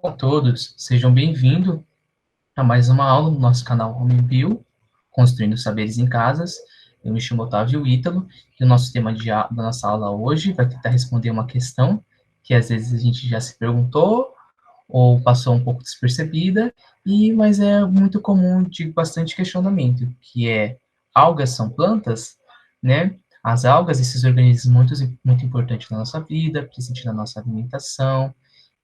Olá a todos, sejam bem-vindos a mais uma aula do nosso canal HomeBio, Construindo Saberes em Casas. Eu me chamo Otávio Ítalo e o nosso tema da nossa aula hoje vai tentar responder uma questão que às vezes a gente já se perguntou ou passou um pouco despercebida, mas é muito comum de bastante questionamento, que é: algas são plantas? Né? As algas, esses organismos muito importantes na nossa vida, presentes na nossa alimentação,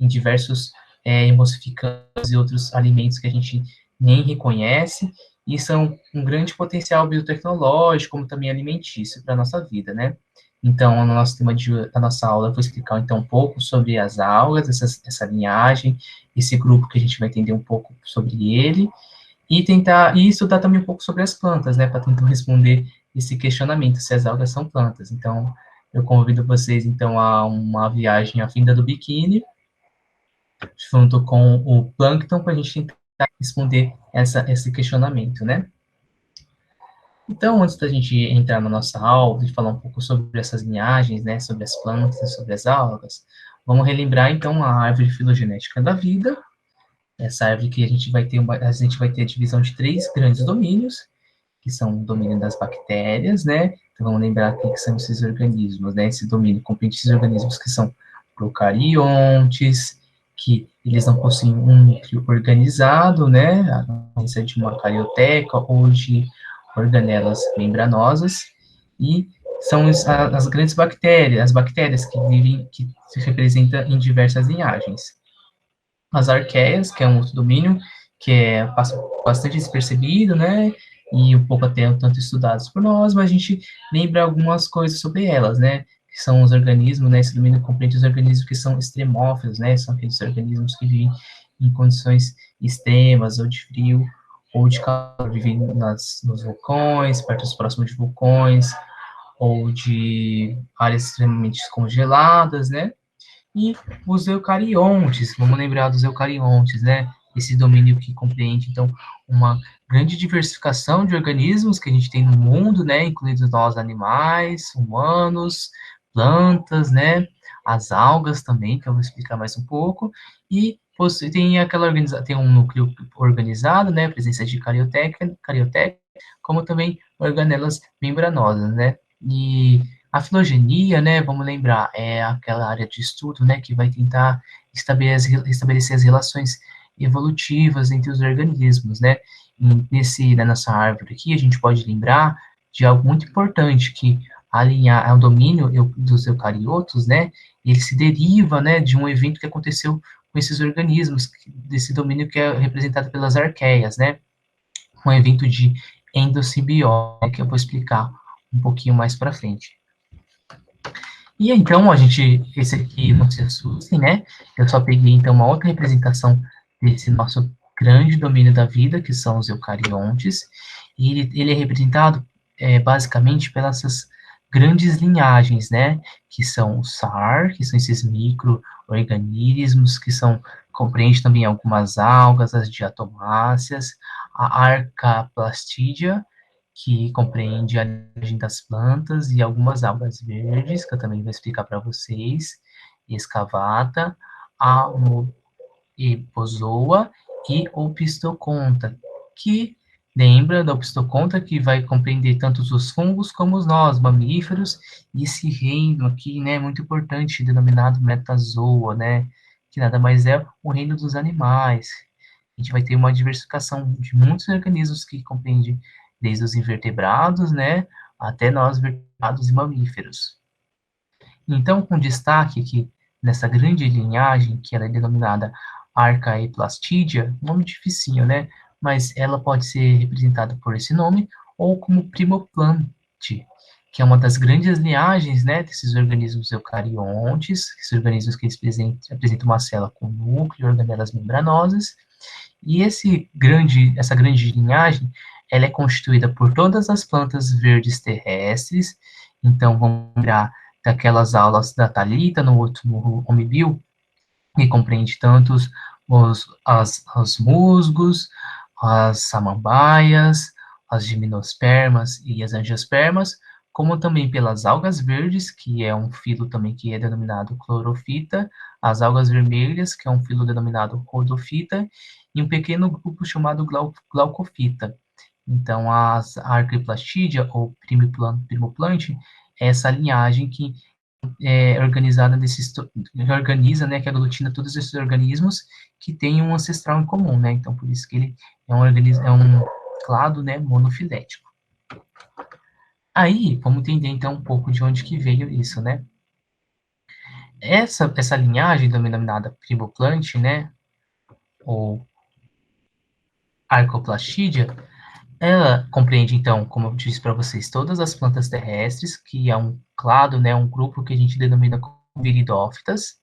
em diversos emulsificantes e outros alimentos que a gente nem reconhece, e são um grande potencial biotecnológico, como também alimentício para a nossa vida, né? Então, no nosso tema da nossa aula, eu vou explicar então um pouco sobre as algas, essa linhagem, esse grupo que a gente vai entender um pouco sobre ele, e estudar também um pouco sobre as plantas, né, para tentar responder esse questionamento, se as algas são plantas. Então, eu convido vocês, então, a uma viagem à finda do biquíni, junto com o plâncton, para a gente tentar responder esse questionamento, né? Então, antes da gente entrar na nossa aula e falar um pouco sobre essas linhagens, né, sobre as plantas, sobre as algas, vamos relembrar, então, a árvore filogenética da vida. Essa árvore que a gente vai ter a divisão de três grandes domínios, que são o domínio das bactérias, né? Então, vamos lembrar aqui que são esses organismos, né? Esse domínio compreende esses organismos que são procariontes, que eles não possuem um núcleo organizado, né? A ausência de uma carioteca ou de organelas membranosas, e são as grandes bactérias, as bactérias que se representam em diversas linhagens. As arqueias, que é um outro domínio que passa bastante despercebido, né? E um pouco até um tanto estudados por nós, mas a gente lembra algumas coisas sobre elas, né? Que são os organismos, né? Esse domínio compreende os organismos que são extremófilos, né? São aqueles organismos que vivem em condições extremas, ou de frio, ou de calor, vivem nos vulcões, perto próximos de vulcões, ou de áreas extremamente congeladas, né? E os eucariontes, vamos lembrar dos eucariontes, né? Esse domínio que compreende, então, uma grande diversificação de organismos que a gente tem no mundo, né? Incluindo nós, animais, humanos, plantas, né? As algas também, que eu vou explicar mais um pouco. E tem um núcleo organizado, né? Presença de carioteca, como também organelas membranosas, né? E a filogenia, né, vamos lembrar, é aquela área de estudo, né, que vai tentar estabelecer as relações evolutivas entre os organismos, né. Na nossa árvore aqui, a gente pode lembrar de algo muito importante, que o domínio dos eucariotos, né, ele se deriva, né, de um evento que aconteceu com esses organismos, desse domínio que é representado pelas arqueias, né, um evento de endossimbiose, que eu vou explicar um pouquinho mais para frente. E então, esse aqui, não se assustem, né? Eu só peguei, então, uma outra representação desse nosso grande domínio da vida, que são os eucariontes, e ele é representado, basicamente, pelas essas grandes linhagens, né? Que são o SAR, que são esses micro-organismos, compreende também algumas algas, as diatomáceas, a Arcaplastidia, que compreende a linhagem das plantas e algumas algas verdes, que eu também vou explicar para vocês, escavata, a Epozoa e Ophistoconta, que lembra da Ophistoconta, que vai compreender tanto os fungos como os nós, mamíferos, e esse reino aqui, né, muito importante, denominado Metazoa, né, que nada mais é o reino dos animais. A gente vai ter uma diversificação de muitos organismos que compreende desde os invertebrados, né, até nós vertebrados e mamíferos. Então, com destaque aqui nessa grande linhagem, que ela é denominada Archaeplastidia, nome dificinho, né, mas ela pode ser representada por esse nome, ou como Primoplante, que é uma das grandes linhagens, né, desses organismos eucariontes, esses organismos que apresentam uma célula com núcleo, organelas membranosas, e essa grande linhagem, ela é constituída por todas as plantas verdes terrestres. Então, vamos lembrar daquelas aulas da Thalita no último Homebio, que compreende tanto os musgos, as samambaias, as gimnospermas e as angiospermas, como também pelas algas verdes, que é um filo também que é denominado clorofita, as algas vermelhas, que é um filo denominado rodofita, e um pequeno grupo chamado glaucofita. Então, a Archaeoplastídea, ou Primoplante, é essa linhagem que é organizada organiza, né, que aglutina todos esses organismos que têm um ancestral em comum, né? Então, por isso que ele é um clado, né, monofilético. Aí, vamos entender então um pouco de onde que veio isso, né? Essa linhagem denominada Primoplante, né, ou Arcoplastídea, ela compreende então, como eu disse para vocês, todas as plantas terrestres, que é um clado, né, um grupo que a gente denomina como viridófitas,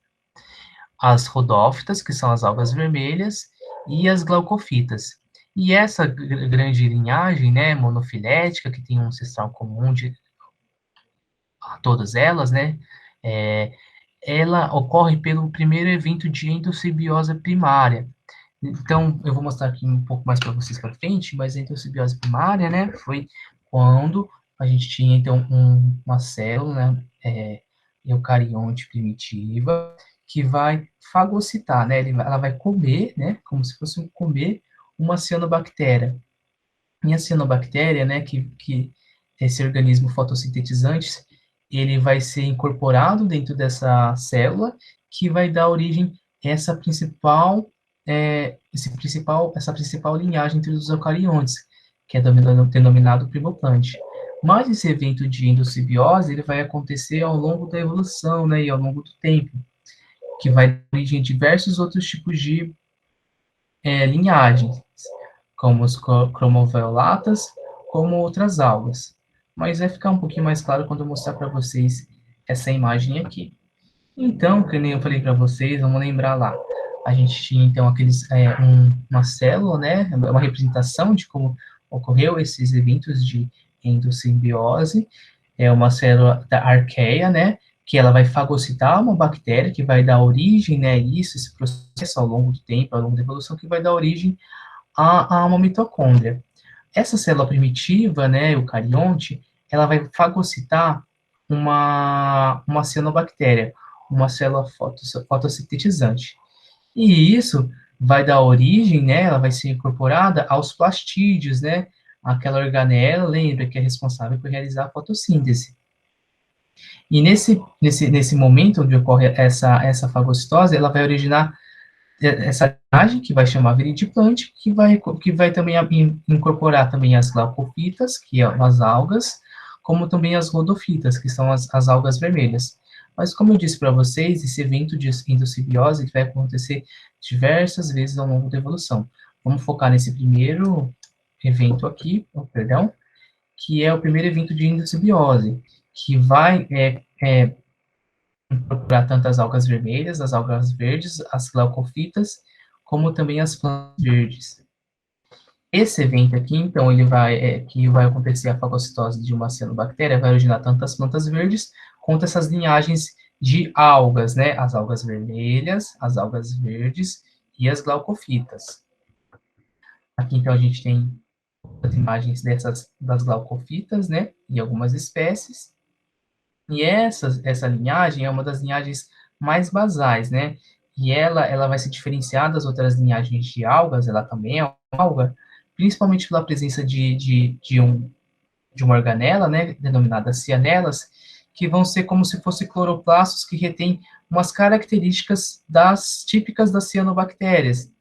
as rodófitas, que são as algas vermelhas, e as glaucofitas. E essa grande linhagem, né, monofilética, que tem um ancestral comum de todas elas, né, é, ela ocorre pelo primeiro evento de endossimbiose primária. Então, eu vou mostrar aqui um pouco mais para vocês para frente, mas a endossimbiose primária, né, foi quando a gente tinha, então, uma célula, né, eucarionte primitiva, que vai fagocitar, né, ela vai comer, né, como se fosse comer uma cianobactéria. E a cianobactéria, né, que esse organismo fotossintetizante, ele vai ser incorporado dentro dessa célula, que vai dar origem a essa principal linhagem entre os eucariontes, que é denominado primoplante. Mas esse evento de endossimbiose, ele vai acontecer ao longo da evolução, né, e ao longo do tempo, que vai dar origem a diversos outros tipos de linhagens, como os cromoviolatas, como outras algas. Mas vai ficar um pouquinho mais claro quando eu mostrar para vocês essa imagem aqui. Então, que nem eu falei para vocês, vamos lembrar lá. A gente tinha, então, uma célula, né, uma representação de como ocorreu esses eventos de endossimbiose, é uma célula da arqueia, né, que ela vai fagocitar uma bactéria, que vai dar origem, né, esse processo ao longo do tempo, ao longo da evolução, que vai dar origem a uma mitocôndria. Essa célula primitiva, né, eucarionte, ela vai fagocitar uma cianobactéria, uma célula fotossintetizante. E isso vai dar origem, né, ela vai ser incorporada aos plastídeos, né, aquela organela, lembra, que é responsável por realizar a fotossíntese. E nesse momento onde ocorre essa fagocitose, ela vai originar essa linhagem, que vai chamar viridiplanti, que vai também incorporar também as glaucofitas, que são as algas, como também as rodofitas, que são as algas vermelhas. Mas, como eu disse para vocês, esse evento de endossimbiose vai acontecer diversas vezes ao longo da evolução. Vamos focar nesse primeiro evento aqui, perdão, que é o primeiro evento de endossimbiose, que vai procurar tanto as algas vermelhas, as algas verdes, as glaucofitas, como também as plantas verdes. Esse evento aqui, então, que vai acontecer a fagocitose de uma cianobactéria, vai originar tanto as plantas verdes, quanto essas linhagens de algas, né? As algas vermelhas, as algas verdes e as glaucofitas. Aqui, então, a gente tem as imagens das glaucofitas, né? E algumas espécies. E essa linhagem é uma das linhagens mais basais, né? E ela vai se diferenciar das outras linhagens de algas, ela também é uma alga, principalmente pela presença de uma organela, né, denominada cianelas, que vão ser como se fossem cloroplastos que retêm umas características típicas das cianobactérias.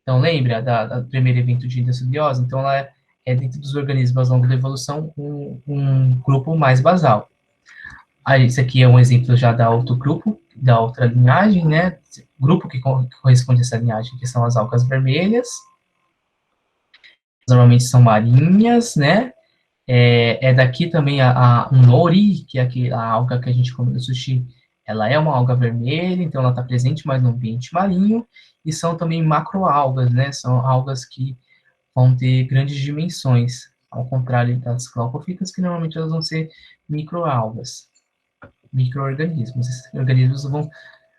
Então, lembra do primeiro evento de endossimbiose? Então, ela dentro dos organismos ao longo da evolução, um grupo mais basal. Aí, esse aqui é um exemplo já da outro grupo, da outra linhagem, né? Grupo que corresponde a essa linhagem, que são as algas vermelhas. Normalmente são marinhas, né? Daqui também um nori, que é a alga que a gente come no sushi. Ela é uma alga vermelha, então ela está presente mais no ambiente marinho. E são também macroalgas, né? São algas que vão ter grandes dimensões, ao contrário das glaucofitas, que normalmente elas vão ser microalgas, micro-organismos. Esses organismos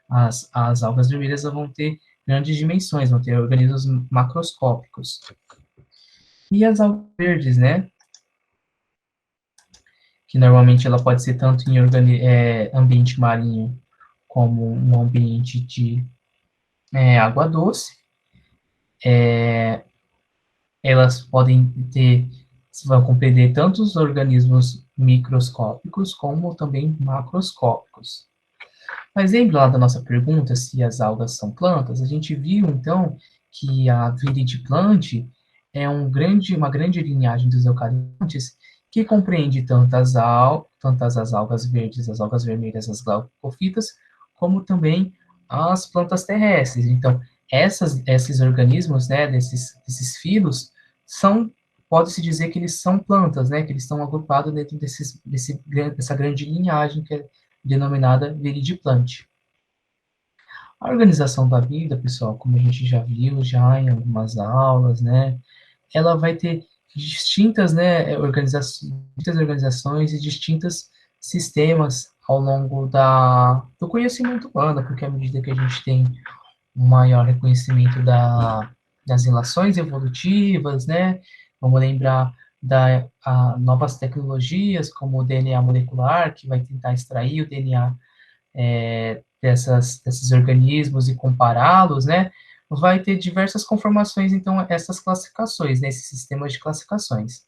as algas vermelhas vão ter grandes dimensões, vão ter organismos macroscópicos. E as algas verdes, né? que normalmente ela pode ser tanto em ambiente marinho como um ambiente de água doce. Elas podem ter, vão compreender tanto os organismos microscópicos como também macroscópicos. Mas lembra lá da nossa pergunta se as algas são plantas? A gente viu, então, que a Viridiplanti é uma grande linhagem dos eucariontes que compreende tantas as algas verdes, as algas vermelhas, as glaucofitas, como também as plantas terrestres. Então, esses organismos, né, desses filos, pode-se dizer que eles são plantas, né, que eles estão agrupados dentro dessa grande linhagem que é denominada Viridiplanti. A organização da vida, pessoal, como a gente já viu já em algumas aulas, né, ela vai ter distintas, né, distintas organizações e distintos sistemas ao longo do conhecimento humano, porque à medida que a gente tem um maior reconhecimento das relações evolutivas, né, vamos lembrar novas tecnologias, como o DNA molecular, que vai tentar extrair o DNA desses organismos e compará-los, né, vai ter diversas conformações, então, essas classificações, né, esses sistemas de classificações.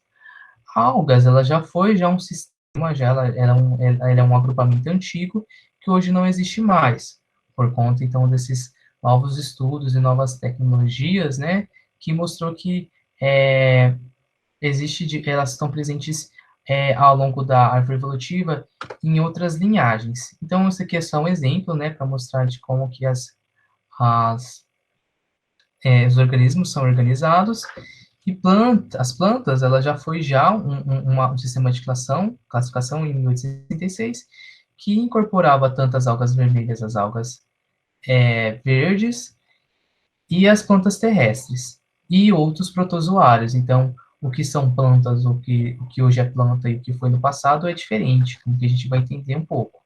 Algas, ela já foi um sistema, ela é um agrupamento antigo que hoje não existe mais, por conta, então, desses novos estudos e novas tecnologias, né, que mostrou que elas estão presentes ao longo da árvore evolutiva em outras linhagens. Então, isso aqui é só um exemplo, né, para mostrar de como que as, os organismos são organizados. E as plantas, ela já foi um sistema de classificação em 1866, que incorporava tanto as algas vermelhas, as algas verdes, e as plantas terrestres, e outros protozoários. Então, o que são plantas, o que hoje é planta e o que foi no passado é diferente, como que a gente vai entender um pouco.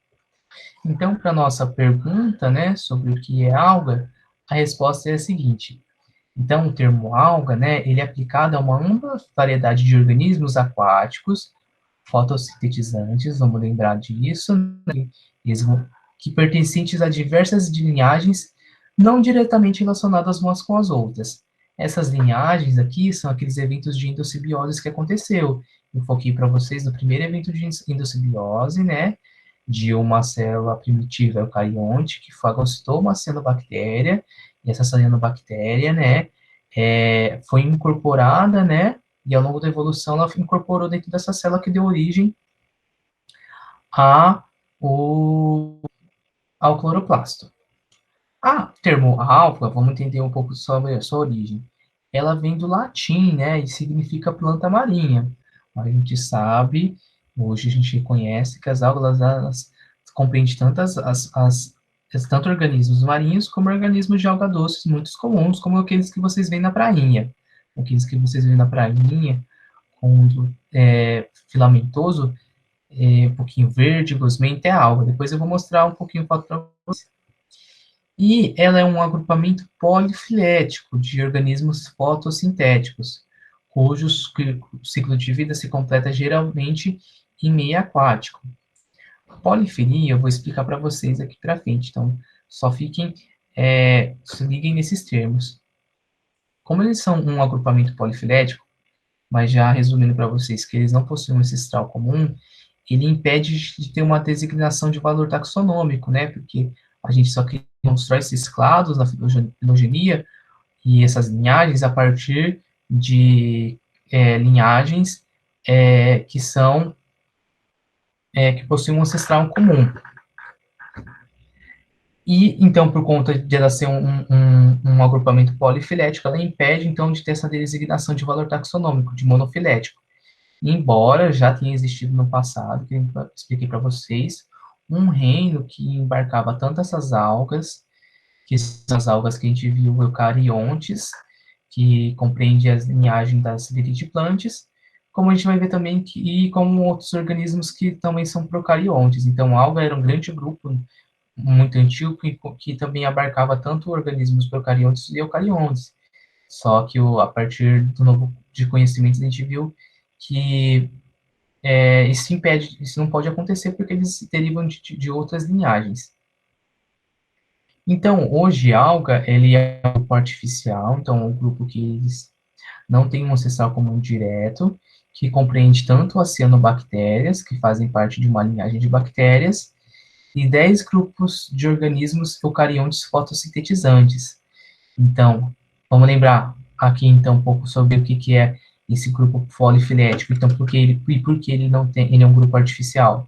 Então, para nossa pergunta, né, sobre o que é alga, a resposta é a seguinte. Então, o termo alga, né, ele é aplicado a uma ampla variedade de organismos aquáticos, fotossintetizantes, vamos lembrar disso, né, que pertencentes a diversas linhagens não diretamente relacionadas umas com as outras. Essas linhagens aqui são aqueles eventos de endossimbiose que aconteceu. Eu foquei para vocês no primeiro evento de endossimbiose, né, de uma célula primitiva eucarionte que fagocitou uma cianobactéria, e essa cianobactéria, né, foi incorporada, né, e ao longo da evolução ela incorporou dentro dessa célula que deu origem a, ao cloroplasto. O termo alga, vamos entender um pouco sobre a sua origem. Ela vem do latim, né, e significa planta marinha. A gente sabe, hoje a gente conhece que as algas, elas compreendem tanto organismos marinhos como organismos de alga doce, muito comuns, como aqueles que vocês veem na prainha. Aqueles que vocês veem na prainha, com filamentoso, um pouquinho verde, gosmento, é alga. Depois eu vou mostrar um pouquinho para vocês. E ela é um agrupamento polifilético de organismos fotossintéticos, cujo ciclo de vida se completa geralmente em meio aquático. Polifilia, eu vou explicar para vocês aqui para frente, então só se liguem nesses termos. Como eles são um agrupamento polifilético, mas já resumindo para vocês que eles não possuem um ancestral comum, ele impede de ter uma designação de valor taxonômico, né? Porque a gente só constrói esses clados na filogenia e essas linhagens a partir de linhagens que são que possuem um ancestral comum. E, então, por conta de ela ser um agrupamento polifilético, ela impede, então, de ter essa designação de valor taxonômico, de monofilético. Embora já tenha existido no passado, que eu expliquei para vocês, um reino que embarcava tanto essas algas, que são as algas que a gente viu, eucariontes, que compreende as linhagens das viridiplantes, como a gente vai ver também e como outros organismos que também são procariontes. Então, a alga era um grande grupo muito antigo que também abarcava tanto organismos procariontes e eucariontes. Só que a partir do novo de conhecimentos a gente viu que isso impede, isso não pode acontecer porque eles derivam de outras linhagens. Então, hoje, alga, ele é um grupo artificial, então é um grupo que eles não tem um ancestral comum direto, que compreende tanto as cianobactérias, que fazem parte de uma linhagem de bactérias, e 10 grupos de organismos eucariontes fotossintetizantes. Então, vamos lembrar aqui então um pouco sobre o que é esse grupo polifilético. Então, por que ele não tem, ele é um grupo artificial?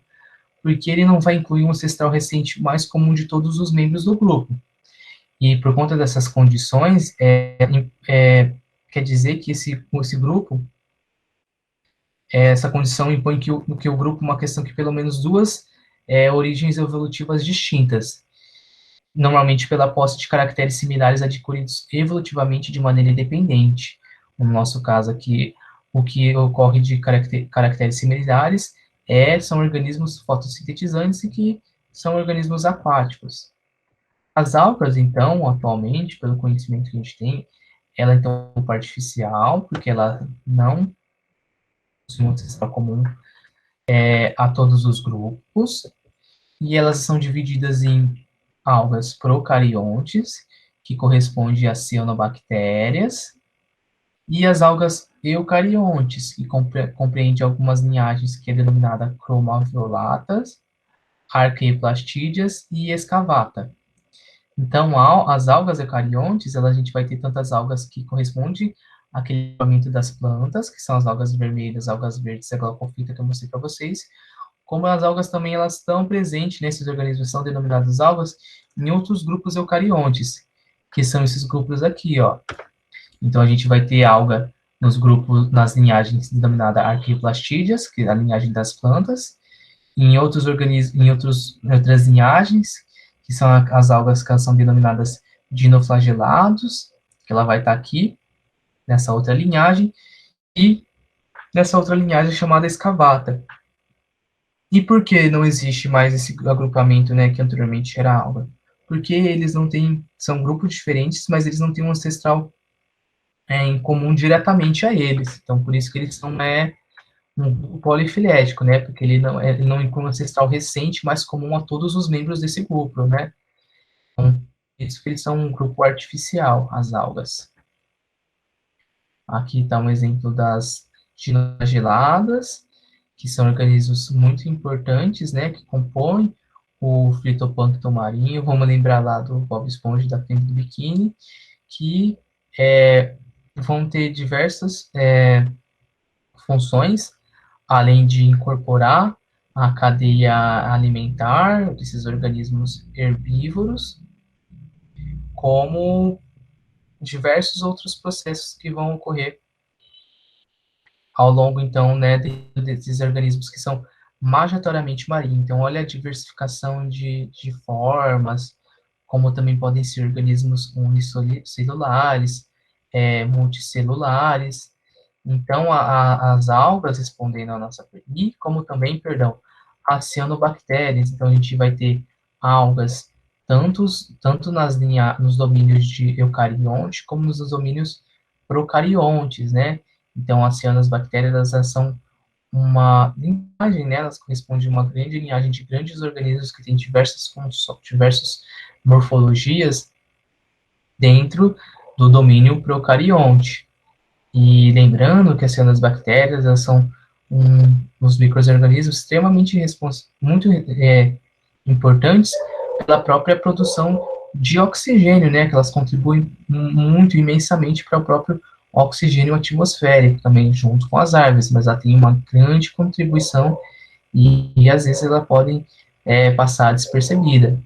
Porque ele não vai incluir um ancestral recente mais comum de todos os membros do grupo. E por conta dessas condições, quer dizer que esse grupo, essa condição impõe que o grupo uma questão que pelo menos duas origens evolutivas distintas, normalmente pela posse de caracteres similares adquiridos evolutivamente de maneira independente. No nosso caso aqui, o que ocorre de caracteres similares são organismos fotossintetizantes e que são organismos aquáticos. As algas, então, atualmente, pelo conhecimento que a gente tem, ela então, é um grupo artificial, porque ela não possui um ancestral comum a todos os grupos, e elas são divididas em algas procariontes, que corresponde a cianobactérias, e as algas eucariontes, que compreende algumas linhagens que é denominada cromaviolatas, arqueiplastídeas e escavata. Então, as algas eucariontes, a gente vai ter tantas algas que correspondem àquele grupamento das plantas, que são as algas vermelhas, algas verdes e a glaucofita que eu mostrei para vocês, como as algas também elas estão presentes nesses organismos, são denominadas algas, em outros grupos eucariontes, que são esses grupos aqui, ó. Então, a gente vai ter alga nos grupos, nas linhagens denominada arqueiplastídeas, que é a linhagem das plantas, em outros organismos, outras linhagens, que são as algas que são denominadas dinoflagelados, que ela vai estar aqui, nessa outra linhagem, e nessa outra linhagem chamada escavata. E por que não existe mais esse agrupamento, né, que anteriormente era alga? Porque eles não têm, são grupos diferentes, mas eles não têm um ancestral em comum diretamente a eles. Então, por isso que eles são um grupo polifilético, né? Porque ele não inclui um ancestral recente, mas comum a todos os membros desse grupo, né? Então, isso que eles são um grupo artificial, as algas. Aqui está um exemplo das dinoflageladas, que são organismos muito importantes, né? Que compõem o fitoplâncton marinho. Vamos lembrar lá do Bob Esponja da Fenda do Biquíni, que vão ter diversas funções, além de incorporar a cadeia alimentar desses organismos herbívoros, como diversos outros processos que vão ocorrer ao longo, então, né, desses organismos que são majoritariamente marinhos. Então, olha a diversificação de formas, como também podem ser organismos unicelulares, multicelulares. Então, as algas respondendo à nossa pergunta, como também, perdão, as cianobactérias. Então, a gente vai ter algas tanto nos domínios de eucarionte, como nos domínios procariontes, né? Então, as cianobactérias, elas são uma linhagem, né? Elas correspondem a uma grande linhagem de grandes organismos que têm diversas morfologias dentro do domínio procarionte. E lembrando que as cianobactérias, elas são uns micro-organismos extremamente muito importantes pela própria produção de oxigênio, né, que elas contribuem muito imensamente para o próprio oxigênio atmosférico, também junto com as árvores, mas ela tem uma grande contribuição e às vezes elas podem passar despercebida.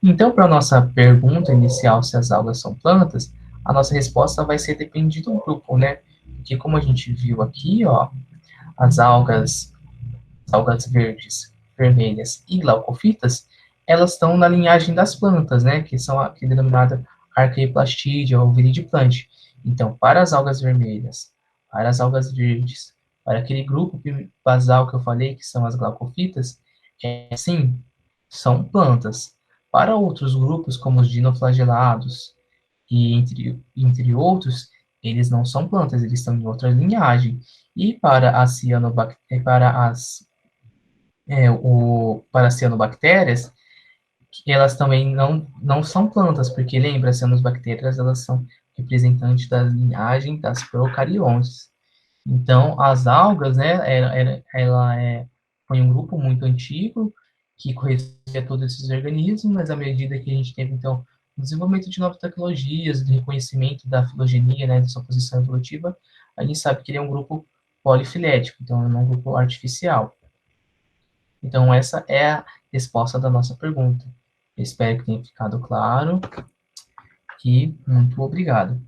Então, para a nossa pergunta inicial, se as algas são plantas, a nossa resposta vai ser depende do grupo, né? Porque como a gente viu aqui, ó, as algas verdes, vermelhas e glaucofitas, elas estão na linhagem das plantas, né? Que são aqui denominada Archaeplastidia ou viridiplanti. Então, para as algas vermelhas, para as algas verdes, para aquele grupo basal que eu falei, que são as glaucofitas, sim, são plantas. Para outros grupos, como os dinoflagelados, e entre outros, eles não são plantas, eles estão em outra linhagem. E para as para as cianobactérias, elas também não são plantas, porque lembra, as cianobactérias, elas são representantes da linhagem das procariontes. Então, as algas, né, foi um grupo muito antigo que conhecia todos esses organismos, mas à medida que a gente teve, então, o desenvolvimento de novas tecnologias, de reconhecimento da filogenia, né, da sua posição evolutiva, a gente sabe que ele é um grupo polifilético, então é um grupo artificial. Então, essa é a resposta da nossa pergunta. Eu espero que tenha ficado claro e muito obrigado.